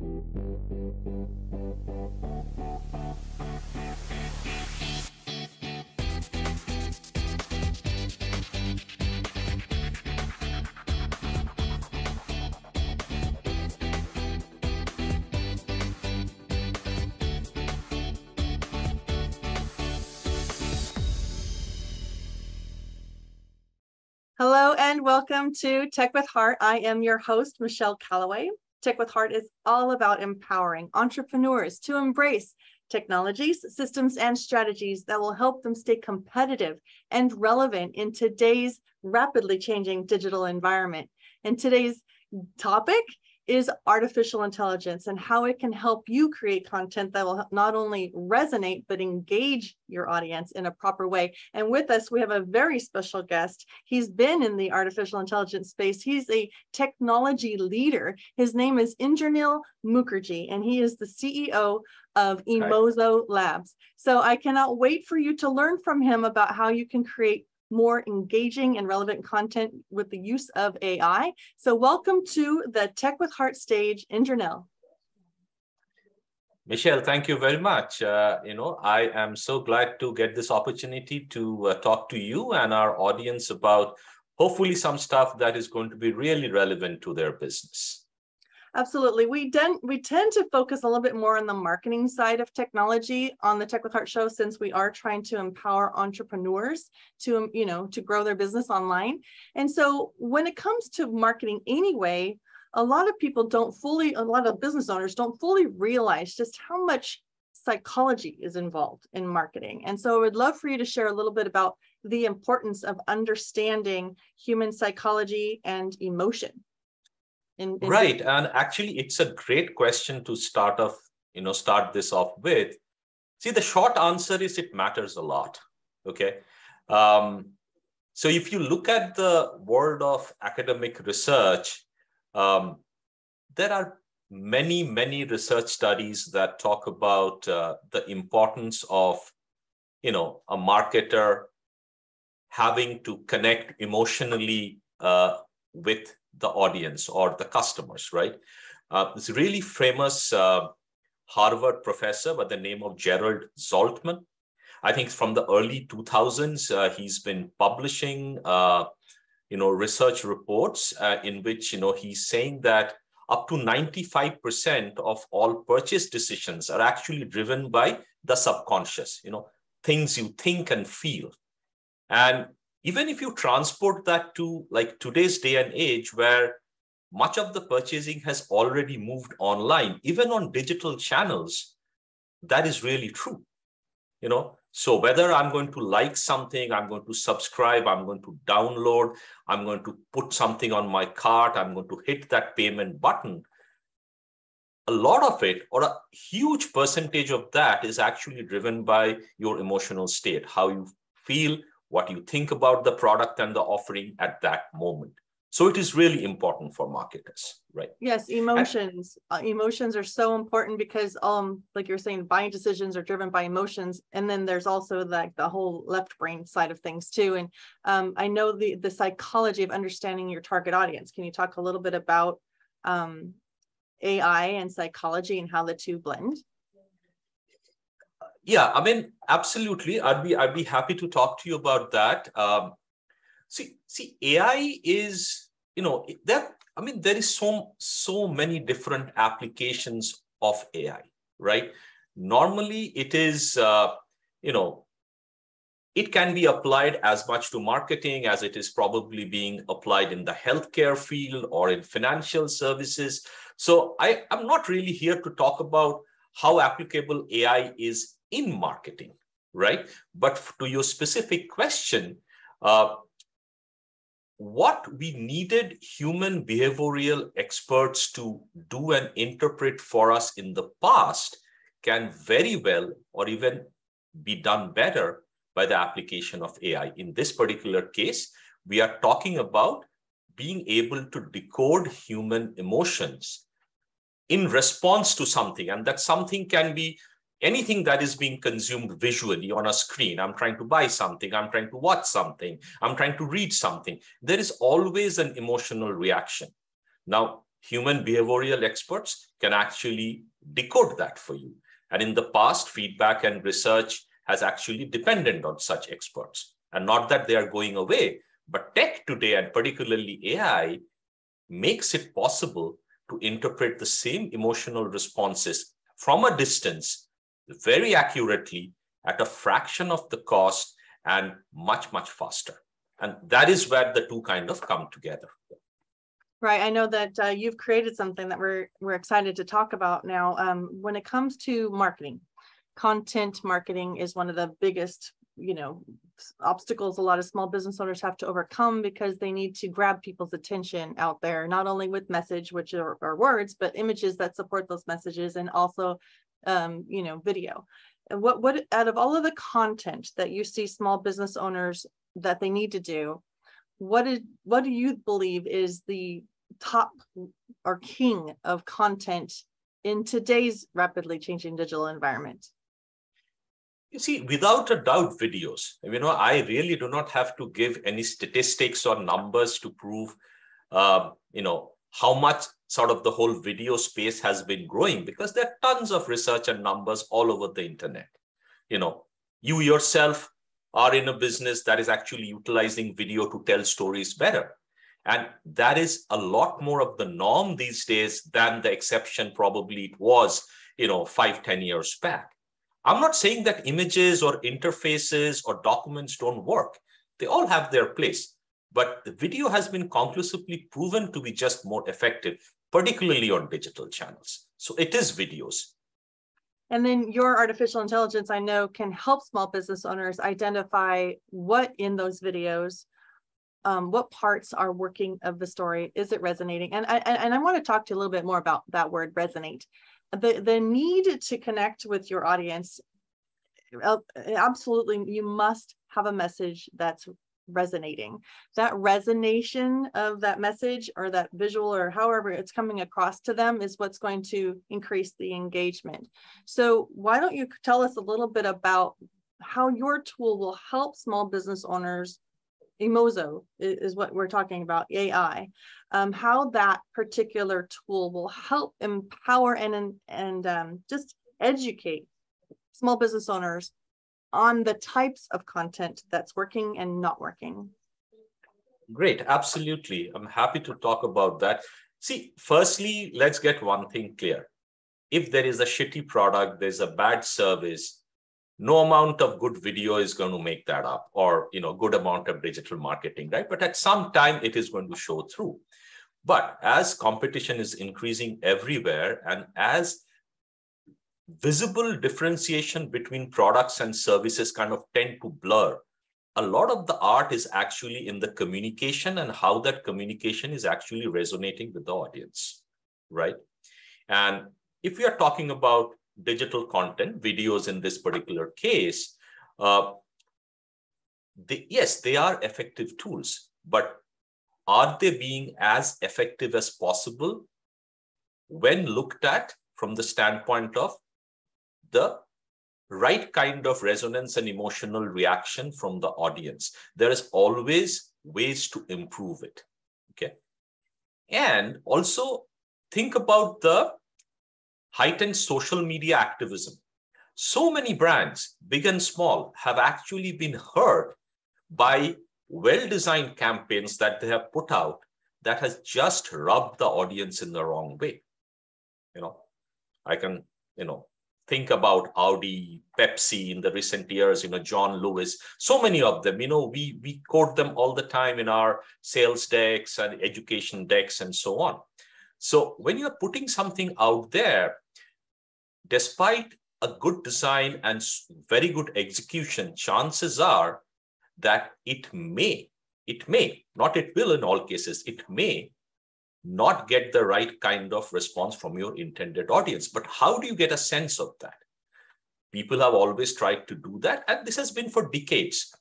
Hello and welcome to Tech with Heart. I am your host, Michelle Calloway. Tech with Heart is all about empowering entrepreneurs to embrace technologies, systems, and strategies that will help them stay competitive and relevant in today's rapidly changing digital environment. And today's topic is artificial intelligence and how it can help you create content that will not only resonate, but engage your audience in a proper way. And with us, we have a very special guest. He's been in the artificial intelligence space. He's a technology leader. His name is Indranil Mukherjee, and he is the CEO of Emozo Labs. So I cannot wait for you to learn from him about how you can create more engaging and relevant content with the use of AI. So welcome to the Tech with Heart stage, Indranil. Michelle, thank you very much. I am so glad to get this opportunity to talk to you and our audience about hopefully some stuff that is going to be really relevant to their business. Absolutely. We tend to focus a little bit more on the marketing side of technology on the Tech with Heart show, since we are trying to empower entrepreneurs to grow their business online. And so when it comes to marketing anyway, a lot of business owners don't fully realize just how much psychology is involved in marketing. And so I would love for you to share a little bit about the importance of understanding human psychology and emotion. Right. And actually, it's a great question to start this off with. See, the short answer is it matters a lot. Okay. So if you look at the world of academic research, there are many, many research studies that talk about the importance of, a marketer having to connect emotionally with the audience or the customers, right? This really famous Harvard professor by the name of Gerald Zaltman. I think from the early 2000s, he's been publishing, research reports in which, he's saying that up to 95% of all purchase decisions are actually driven by the subconscious, things you think and feel. And even if you transport that to like today's day and age, where much of the purchasing has already moved online, even on digital channels, that is really true. So whether I'm going to like something, I'm going to subscribe, I'm going to download, I'm going to put something on my cart, I'm going to hit that payment button, a lot of it, or a huge percentage of that, is actually driven by your emotional state, how you feel, what you think about the product and the offering at that moment. So it is really important for marketers, right? Yes, emotions. Emotions are so important because, like you're saying, buying decisions are driven by emotions, and then there's also the whole left brain side of things too. And I know the psychology of understanding your target audience. Can you talk a little bit about AI and psychology and how the two blend? Yeah, I mean, absolutely. I'd be happy to talk to you about that. See, AI is, there is so many different applications of AI, right? Normally, it is, it can be applied as much to marketing as it is probably being applied in the healthcare field or in financial services. So I'm not really here to talk about how applicable AI is in marketing, right? But to your specific question, what we needed human behavioral experts to do and interpret for us in the past can very well or even be done better by the application of AI. In this particular case, we are talking about being able to decode human emotions in response to something. And that something can be anything that is being consumed visually on a screen. I'm trying to buy something, I'm trying to watch something, I'm trying to read something. There is always an emotional reaction. Now, human behavioral experts can actually decode that for you. And in the past, feedback and research has actually depended on such experts. And not that they are going away, but tech today, and particularly AI, makes it possible to interpret the same emotional responses from a distance very accurately at a fraction of the cost and much, much faster. And that is where the two kind of come together. Right. I know that you've created something that we're excited to talk about now. When it comes to marketing, content marketing is one of the biggest, obstacles a lot of small business owners have to overcome, because they need to grab people's attention out there, not only with message, which are words, but images that support those messages, and also, video. And what out of all of the content that you see small business owners that they need to do, what do you believe is the top or king of content in today's rapidly changing digital environment? You see, without a doubt, videos. I really do not have to give any statistics or numbers to prove, how much sort of the whole video space has been growing, because there are tons of research and numbers all over the internet. You yourself are in a business that is actually utilizing video to tell stories better. And that is a lot more of the norm these days than the exception probably it was, 5-10 years back. I'm not saying that images or interfaces or documents don't work. They all have their place. But the video has been conclusively proven to be just more effective, particularly on digital channels. So it is videos. And then your artificial intelligence, I know, can help small business owners identify what in those videos, what parts are working of the story. Is it resonating? And I want to talk to you a little bit more about that word, resonate. The need to connect with your audience. Absolutely, you must have a message that's resonating. That resonation of that message or that visual or however it's coming across to them is what's going to increase the engagement. So why don't you tell us a little bit about how your tool will help small business owners? Emozo is what we're talking about, AI. How that particular tool will help empower and just educate small business owners on the types of content that's working and not working. Great, absolutely. I'm happy to talk about that. See, firstly, let's get one thing clear. If there is a shitty product, there's a bad service, no amount of good video is going to make that up, or good amount of digital marketing, right? But at some time, it is going to show through. But as competition is increasing everywhere, and as visible differentiation between products and services kind of tend to blur, a lot of the art is actually in the communication and how that communication is actually resonating with the audience, right? And if we are talking about digital content, videos in this particular case, yes, they are effective tools, but are they being as effective as possible when looked at from the standpoint of the right kind of resonance and emotional reaction from the audience? There is always ways to improve it, okay? And also think about the heightened social media activism. So many brands, big and small, have actually been hurt by well-designed campaigns that they have put out that has just rubbed the audience in the wrong way. I can, think about Audi, Pepsi in the recent years, John Lewis, so many of them, we quote them all the time in our sales decks and education decks and so on. So when you're putting something out there, despite a good design and very good execution, chances are that it may, not it will in all cases, it may not get the right kind of response from your intended audience. But how do you get a sense of that? People have always tried to do that, and this has been for decades,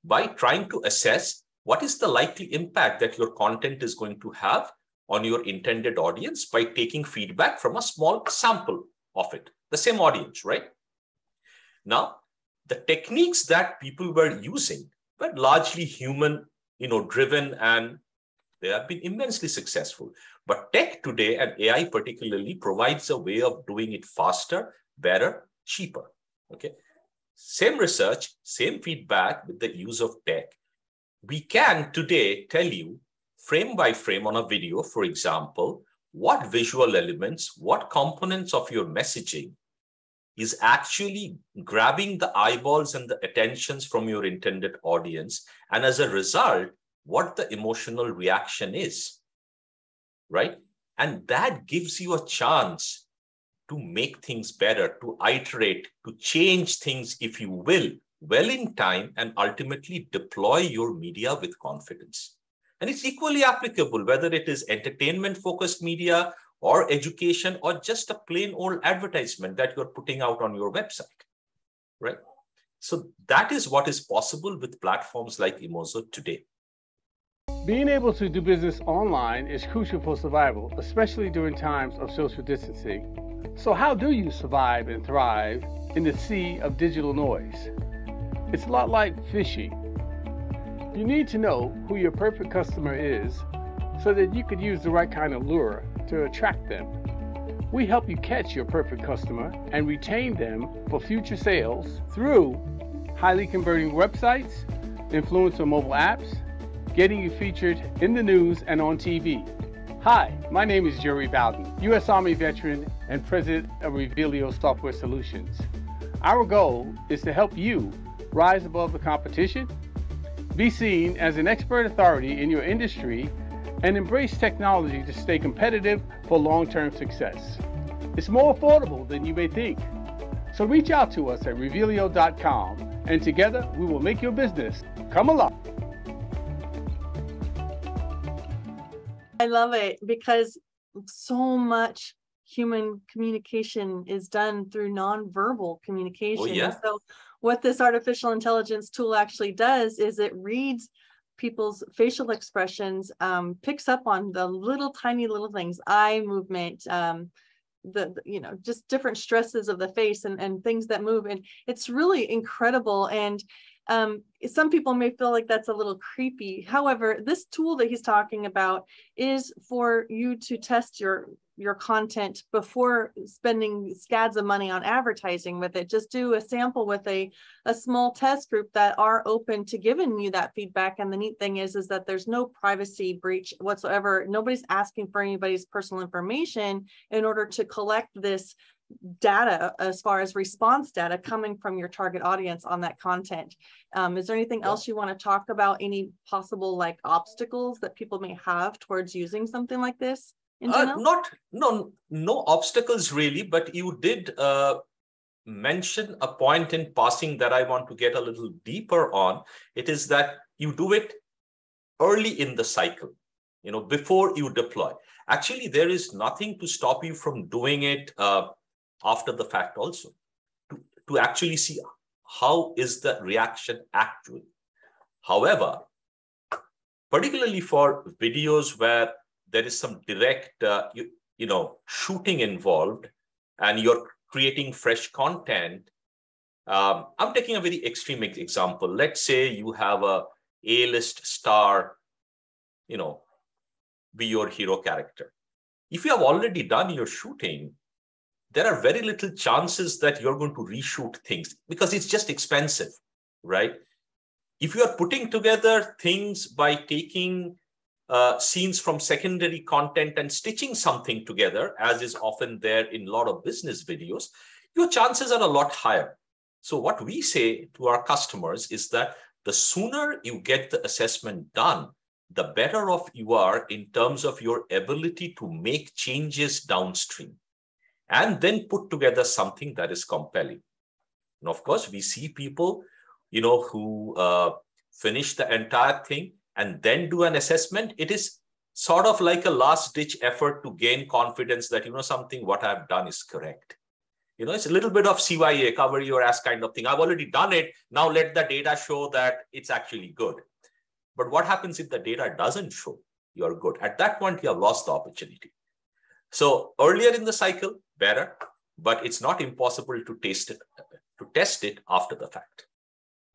by trying to assess what is the likely impact that your content is going to have on your intended audience by taking feedback from a small sample of it, the same audience, right? Now, the techniques that people were using were largely human, driven, and they have been immensely successful. But tech today, and AI particularly, provides a way of doing it faster, better, cheaper. Okay. Same research, same feedback with the use of tech. We can today tell you frame by frame on a video, for example, what visual elements, what components of your messaging is actually grabbing the eyeballs and the attentions from your intended audience. And as a result, what the emotional reaction is, right? And that gives you a chance to make things better, to iterate, to change things, if you will, well in time, and ultimately deploy your media with confidence. And it's equally applicable, whether it is entertainment-focused media or education or just a plain old advertisement that you're putting out on your website, right? So that is what is possible with platforms like Emozo today. Being able to do business online is crucial for survival, especially during times of social distancing. So how do you survive and thrive in the sea of digital noise? It's a lot like fishing. You need to know who your perfect customer is so that you could use the right kind of lure to attract them. We help you catch your perfect customer and retain them for future sales through highly converting websites, influencer mobile apps, getting you featured in the news and on TV. Hi, my name is Jerry Bowden, U.S. Army veteran and president of Revealio Software Solutions. Our goal is to help you rise above the competition, be seen as an expert authority in your industry, and embrace technology to stay competitive for long-term success. It's more affordable than you may think. So reach out to us at revealio.com, and together we will make your business come alive. I love it because so much human communication is done through nonverbal communication. Oh, yeah. And so what this artificial intelligence tool actually does is it reads people's facial expressions, picks up on the little tiny little things, eye movement, just different stresses of the face and things that move. And it's really incredible. And some people may feel like that's a little creepy. However, this tool that he's talking about is for you to test your content before spending scads of money on advertising with it. Just do a sample with a small test group that are open to giving you that feedback. And the neat thing is that there's no privacy breach whatsoever. Nobody's asking for anybody's personal information in order to collect this data as far as response data coming from your target audience on that content. Is there anything else you want to talk about? Any possible obstacles that people may have towards using something like this? No obstacles really, but you did mention a point in passing that I want to get a little deeper on. It is that you do it early in the cycle, before you deploy. Actually, there is nothing to stop you from doing it after the fact also, to actually see how is the reaction actually. However, particularly for videos where there is some direct, shooting involved and you're creating fresh content. I'm taking a very extreme example. Let's say you have a A-list star, be your hero character. If you have already done your shooting, there are very little chances that you're going to reshoot things because it's just expensive, right? If you are putting together things by taking scenes from secondary content and stitching something together, as is often there in a lot of business videos, your chances are a lot higher. So what we say to our customers is that the sooner you get the assessment done, the better off you are in terms of your ability to make changes downstream and then put together something that is compelling. And of course, we see people, who finish the entire thing and then do an assessment. It is sort of like a last-ditch effort to gain confidence that, what I've done is correct. It's a little bit of CYA, cover your ass kind of thing. I've already done it. Now let the data show that it's actually good. But what happens if the data doesn't show you're good? At that point, you have lost the opportunity. So earlier in the cycle, better, but it's not impossible to test it after the fact.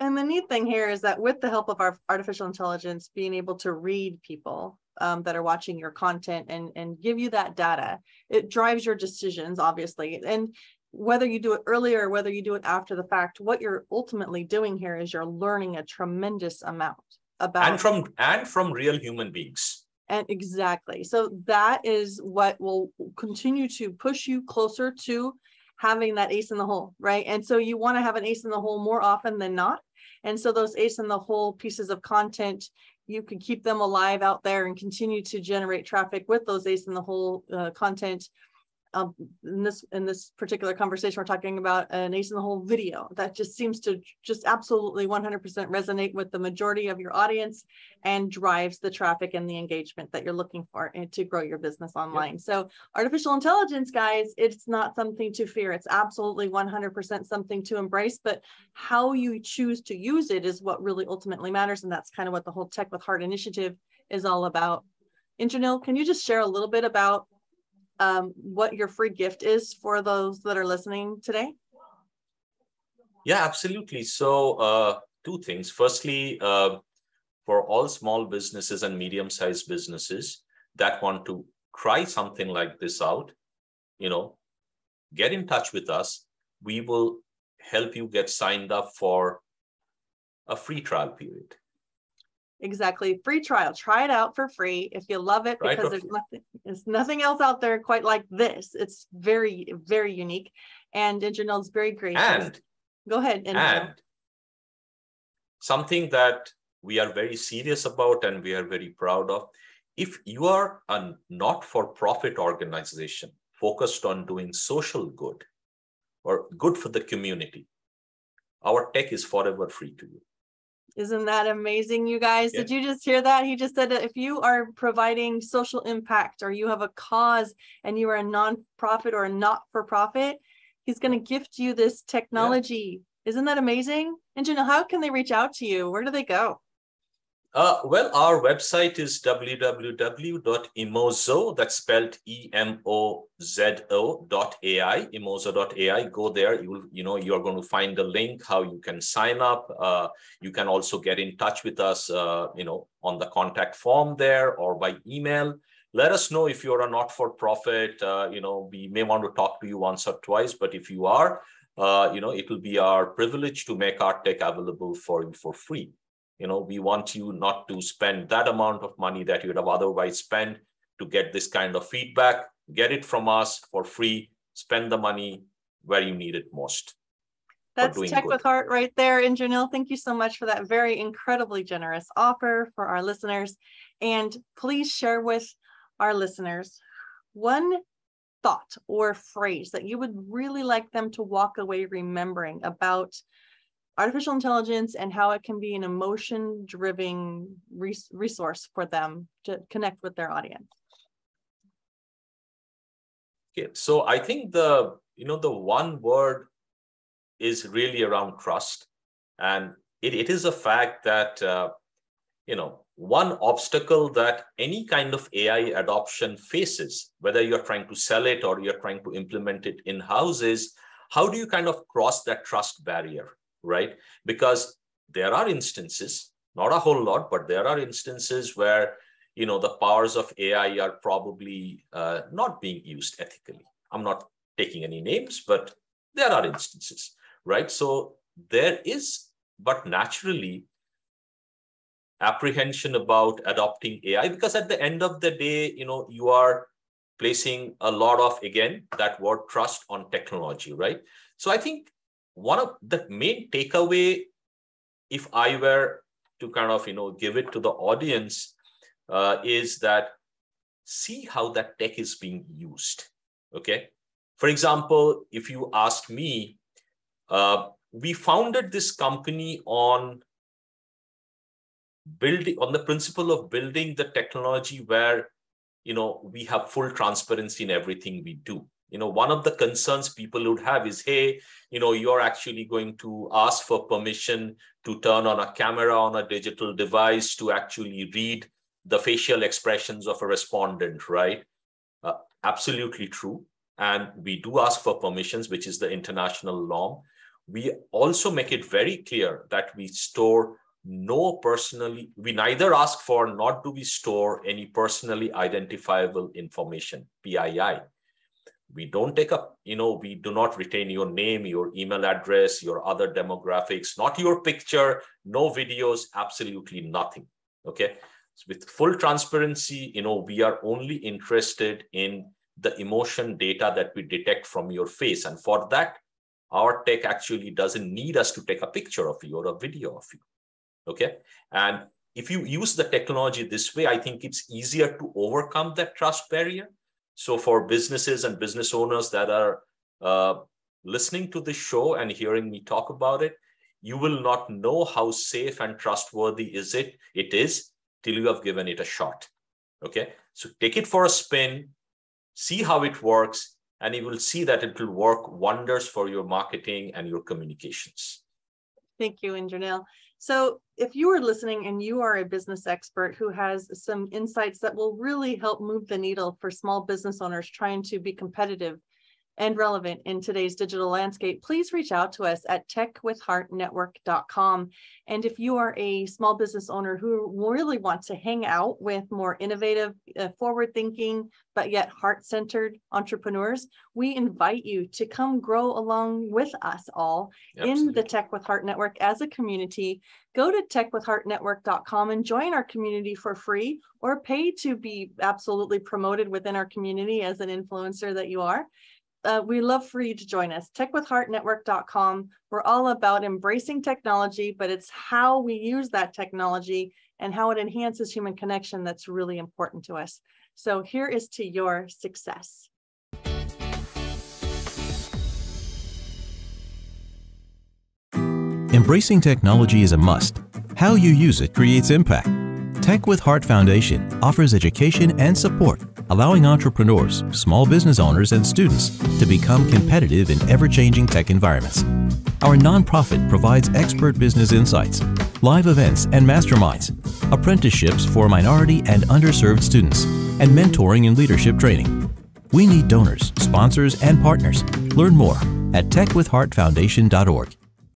And the neat thing here is that with the help of our artificial intelligence, being able to read people that are watching your content and give you that data, it drives your decisions, obviously. And whether you do it earlier or whether you do it after the fact, what you're ultimately doing here is you're learning a tremendous amount about and from real human beings. And exactly. So that is what will continue to push you closer to having that ace in the hole, right? And so you want to have an ace in the hole more often than not. And so those ace in the hole pieces of content, you can keep them alive out there and continue to generate traffic with those ace in the hole content. In this particular conversation, we're talking about an ace in the hole video that just seems to just absolutely 100% resonate with the majority of your audience and drives the traffic and the engagement that you're looking for and to grow your business online. Yep. So artificial intelligence, guys, it's not something to fear. It's absolutely 100% something to embrace, but how you choose to use it is what really ultimately matters. And that's kind of what the whole Tech with Heart initiative is all about. Indranil, can you just share a little bit about what your free gift is for those that are listening today? Yeah, absolutely. So two things. Firstly, for all small businesses and medium-sized businesses that want to try something like this out, get in touch with us. We will help you get signed up for a free trial period. Exactly. Free trial. Try it out for free if you love it, because there's nothing else out there quite like this. It's very, very unique. And Indranil is very gracious. And go ahead. And something that we are very serious about and we are very proud of. If you are a not-for-profit organization focused on doing social good or good for the community, our tech is forever free to you. Isn't that amazing, you guys? Yeah. Did you just hear that? He just said that if you are providing social impact or you have a cause and you are a nonprofit or a not-for-profit, he's going to gift you this technology. Yeah. Isn't that amazing? And Janelle, how can they reach out to you? Where do they go? Well, our website is www.emozo, that's spelled emozo.ai, emozo.ai. Go there. You're going to find a link how you can sign up. You can also get in touch with us, on the contact form there or by email. Let us know if you're a not-for-profit. We may want to talk to you once or twice, but if you are, it will be our privilege to make our tech available for you for free. We want you not to spend that amount of money that you would have otherwise spent to get this kind of feedback. Get it from us for free. Spend the money where you need it most. That's Tech with Heart right there. Indranil, thank you so much for that very incredibly generous offer for our listeners. And please share with our listeners one thought or phrase that you would really like them to walk away remembering about artificial intelligence and how it can be an emotion-driven resource for them to connect with their audience. Okay, so I think the one word is really around trust, and it is a fact that one obstacle that any kind of AI adoption faces, whether you're trying to sell it or you're trying to implement it in-house, is how do you kind of cross that trust barrier? Right? Because there are instances, not a whole lot, but there are instances where, the powers of AI are probably not being used ethically. I'm not taking any names, but there are instances, right? So there is, but naturally, apprehension about adopting AI, because at the end of the day, you are placing a lot of, again, that word trust on technology, right? So I think one of the main takeaway, if I were to kind of, give it to the audience, is that see how that tech is being used, okay? For example, if you ask me, we founded this company on the principle of building the technology where, we have full transparency in everything we do. One of the concerns people would have is, hey, you're actually going to ask for permission to turn on a camera on a digital device to actually read the facial expressions of a respondent, right? Absolutely true. And we do ask for permissions, which is the international norm. we also make it very clear that we store we neither ask for nor do we store any personally identifiable information, PII. We don't take up, we do not retain your name, your email address, your other demographics, not your picture, no videos, absolutely nothing. Okay. So with full transparency, we are only interested in the emotion data that we detect from your face. And for that, our tech actually doesn't need us to take a picture of you or a video of you. Okay. And if you use the technology this way, I think it's easier to overcome that trust barrier. So for businesses and business owners that are listening to this show and hearing me talk about it, you will not know how safe and trustworthy it is till you have given it a shot. Okay. So take it for a spin, see how it works, and you will see that it will work wonders for your marketing and your communications. Thank you, Indranil. So if you are listening and you are a business expert who has some insights that will really help move the needle for small business owners trying to be competitive and relevant in today's digital landscape, please reach out to us at techwithheartnetwork.com. And if you are a small business owner who really wants to hang out with more innovative, forward-thinking, but yet heart-centered entrepreneurs, we invite you to come grow along with us all in the Tech with Heart Network as a community. Go to techwithheartnetwork.com and join our community for free, or pay to be absolutely promoted within our community as an influencer that you are. We love for you to join us. Techwithheartnetwork.com. We're all about embracing technology, but it's how we use that technology and how it enhances human connection that's really important to us. So here is to your success. Embracing technology is a must. How you use it creates impact. Tech with Heart Foundation offers education and support, allowing entrepreneurs, small business owners, and students to become competitive in ever-changing tech environments. Our nonprofit provides expert business insights, live events and masterminds, apprenticeships for minority and underserved students, and mentoring and leadership training. We need donors, sponsors, and partners. Learn more at techwithheartfoundation.org.